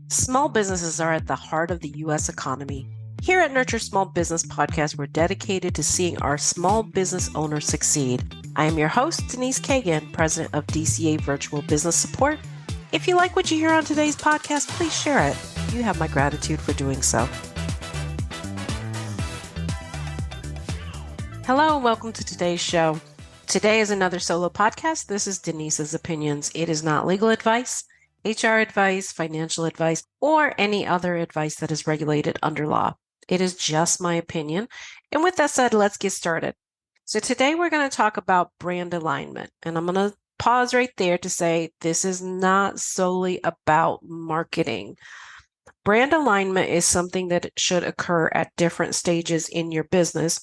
Small businesses are at the heart of the U.S. economy. Here at Nurture Small Business Podcast, we're dedicated to seeing our small business owners succeed. I am your host, Denise Cagan, president of DCA Virtual Business Support. If you like what you hear on today's podcast, please share it. You have my gratitude for doing so. Hello, and welcome to today's show. Today is another solo podcast. This is Denise's opinions. It is not legal advice, HR advice, financial advice, or any other advice that is regulated under law. It is just my opinion. And with that said, let's get started. So today we're going to talk about brand alignment. And I'm going to pause right there to say this is not solely about marketing. Brand alignment is something that should occur at different stages in your business,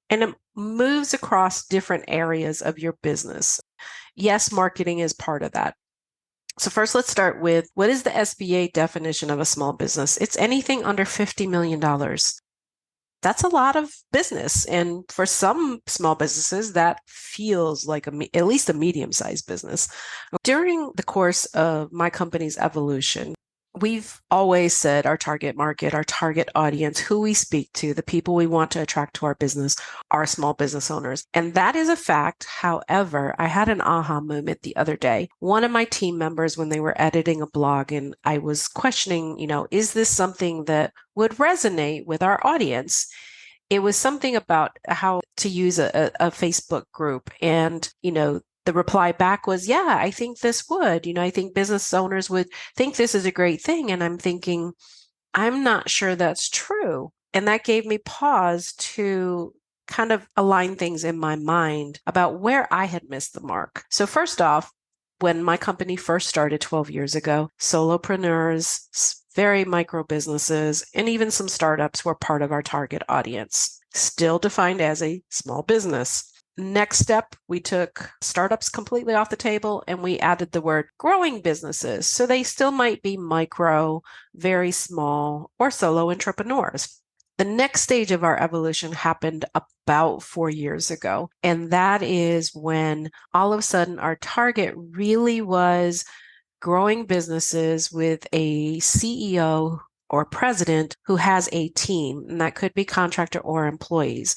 and it moves across different areas of your business. Yes, marketing is part of that. So first, let's start with what is the SBA definition of a small business? It's anything under $50 million. That's a lot of business. And for some small businesses, that feels like at least a medium-sized business. During the course of my company's evolution, we've always said our target market, our target audience, who we speak to, the people we want to attract to our business are small business owners. And that is a fact. However, I had an aha moment the other day. One of my team members, when they were editing a blog, and I was questioning, is this something that would resonate with our audience? It was something about how to use a Facebook group. And, the reply back was, yeah, I think this would. I think business owners would think this is a great thing. And I'm thinking, I'm not sure that's true. And that gave me pause to kind of align things in my mind about where I had missed the mark. So first off, when my company first started 12 years ago, solopreneurs, very micro businesses, and even some startups were part of our target audience, still defined as a small business. Next step, we took startups completely off the table and we added the word growing businesses. So they still might be micro, very small, or solo entrepreneurs. The next stage of our evolution happened about 4 years ago. And that is when all of a sudden our target really was growing businesses with a CEO or president who has a team, and that could be contractor or employees.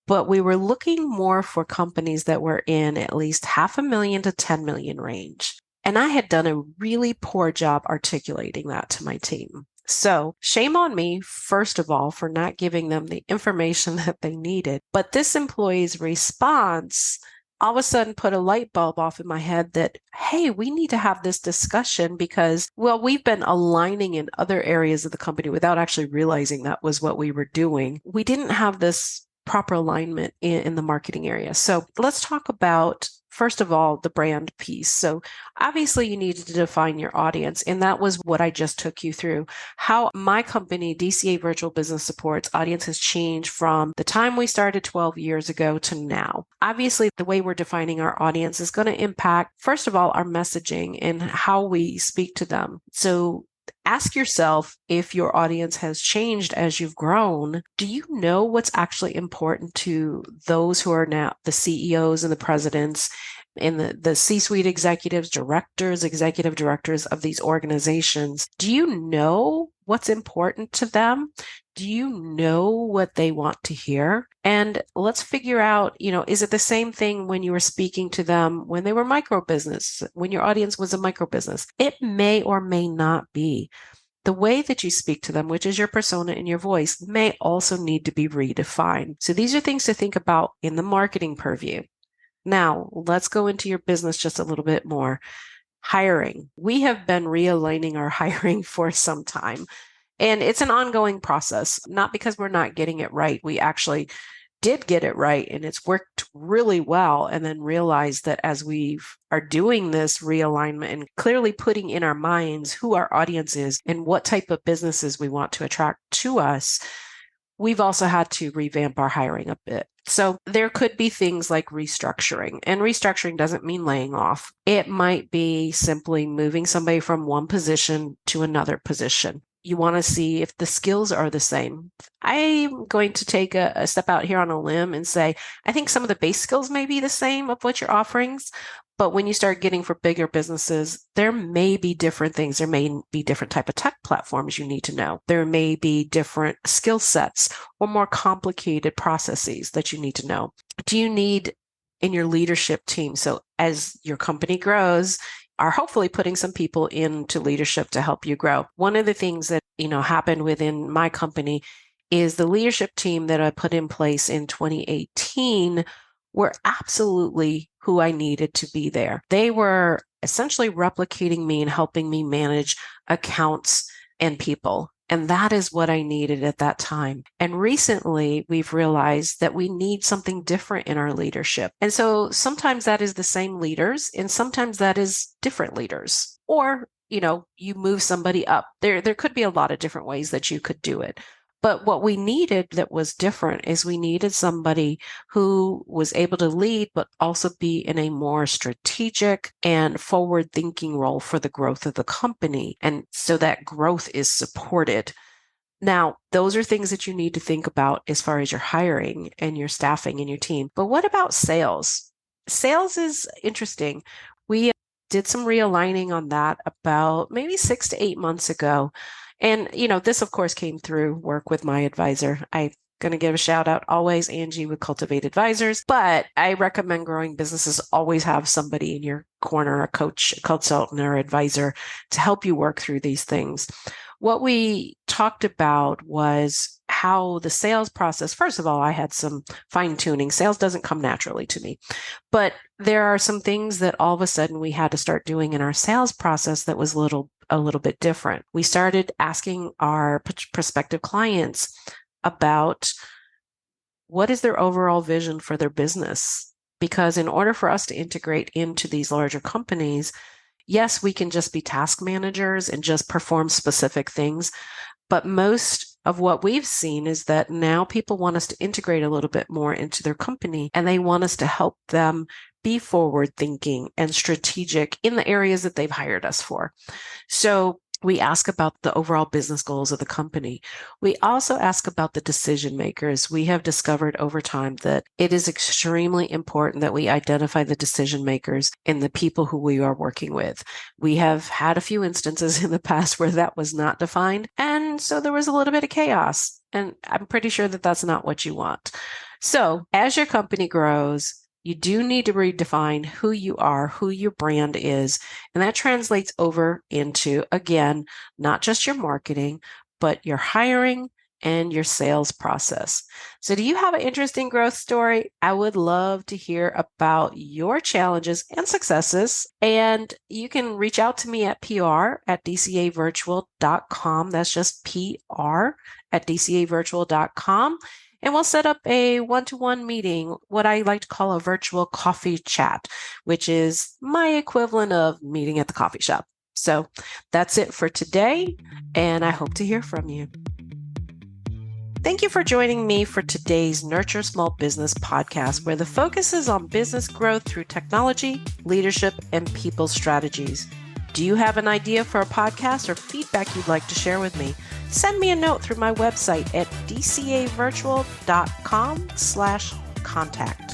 But we were looking more for companies that were in at least $500,000 to $10 million range. And I had done a really poor job articulating that to my team. So shame on me, first of all, for not giving them the information that they needed. But this employee's response all of a sudden put a light bulb off in my head that, hey, we need to have this discussion because, we've been aligning in other areas of the company without actually realizing that was what we were doing. We didn't have this proper alignment in the marketing area. So let's talk about, first of all, the brand piece. So obviously you needed to define your audience. And that was what I just took you through, how my company, DCA Virtual Business Support's audience has changed from the time we started 12 years ago to now. Obviously, the way we're defining our audience is going to impact, first of all, our messaging and how we speak to them. So ask yourself if your audience has changed as you've grown. Do you know what's actually important to those who are now the CEOs and the presidents and the C-suite executives, executive directors of these organizations? Do you know what's important to them? Do you know what they want to hear? And let's figure out, is it the same thing when you were speaking to them when they were micro business, when your audience was a micro business? It may or may not be. The way that you speak to them, which is your persona and your voice, may also need to be redefined. So these are things to think about in the marketing purview. Now, let's go into your business just a little bit more. Hiring. We have been realigning our hiring for some time. And it's an ongoing process, not because we're not getting it right. We actually did get it right and it's worked really well. And then realized that as we are doing this realignment and clearly putting in our minds who our audience is and what type of businesses we want to attract to us, we've also had to revamp our hiring a bit. So there could be things like restructuring, and restructuring doesn't mean laying off. It might be simply moving somebody from one position to another position. You want to see if the skills are the same. I'm going to take a step out here on a limb and say, I think some of the base skills may be the same of what you're offering, But when you start getting for bigger businesses, there may be different things. There may be different type of tech platforms you need to know. There may be different skill sets or more complicated processes that you need to know. Do you need in your leadership team? So as your company grows, are hopefully putting some people into leadership to help you grow. One of the things that, happened within my company is the leadership team that I put in place in 2018 were absolutely who I needed to be there. They were essentially replicating me and helping me manage accounts and people. And that is what I needed at that time. And recently, we've realized that we need something different in our leadership. And so sometimes that is the same leaders, and sometimes that is different leaders. Or, you move somebody up. There could be a lot of different ways that you could do it. But what we needed that was different is we needed somebody who was able to lead, but also be in a more strategic and forward-thinking role for the growth of the company. And so that growth is supported. Now, those are things that you need to think about as far as your hiring and your staffing and your team. But what about sales? Sales is interesting. We did some realigning on that about maybe 6 to 8 months ago. And, this, of course, came through work with my advisor. I'm going to give a shout out always, Angie with Cultivate Advisors. But I recommend growing businesses always have somebody in your corner, a coach, a consultant, or advisor to help you work through these things. What we talked about was how the sales process, first of all, I had some fine tuning. Sales doesn't come naturally to me, but there are some things that all of a sudden we had to start doing in our sales process that was a little bit different. We started asking our prospective clients about what is their overall vision for their business. Because in order for us to integrate into these larger companies, yes, we can just be task managers and just perform specific things. But most of what we've seen is that now people want us to integrate a little bit more into their company, and they want us to help them be forward thinking and strategic in the areas that they've hired us for. So we ask about the overall business goals of the company. We also ask about the decision makers. We have discovered over time that it is extremely important that we identify the decision makers and the people who we are working with. We have had a few instances in the past where that was not defined, and so there was a little bit of chaos. And I'm pretty sure that that's not what you want. So as your company grows, you do need to redefine who you are, who your brand is. And that translates over into, again, not just your marketing, but your hiring and your sales process. So do you have an interesting growth story? I would love to hear about your challenges and successes. And you can reach out to me at pr@dcavirtual.com. That's just pr@dcavirtual.com. And we'll set up a one-to-one meeting, what I like to call a virtual coffee chat, which is my equivalent of meeting at the coffee shop. So that's it for today, and I hope to hear from you. Thank you for joining me for today's Nurture Small Business podcast, where the focus is on business growth through technology, leadership, and people strategies. Do you have an idea for a podcast or feedback you'd like to share with me? Send me a note through my website at dcavirtual.com/contact.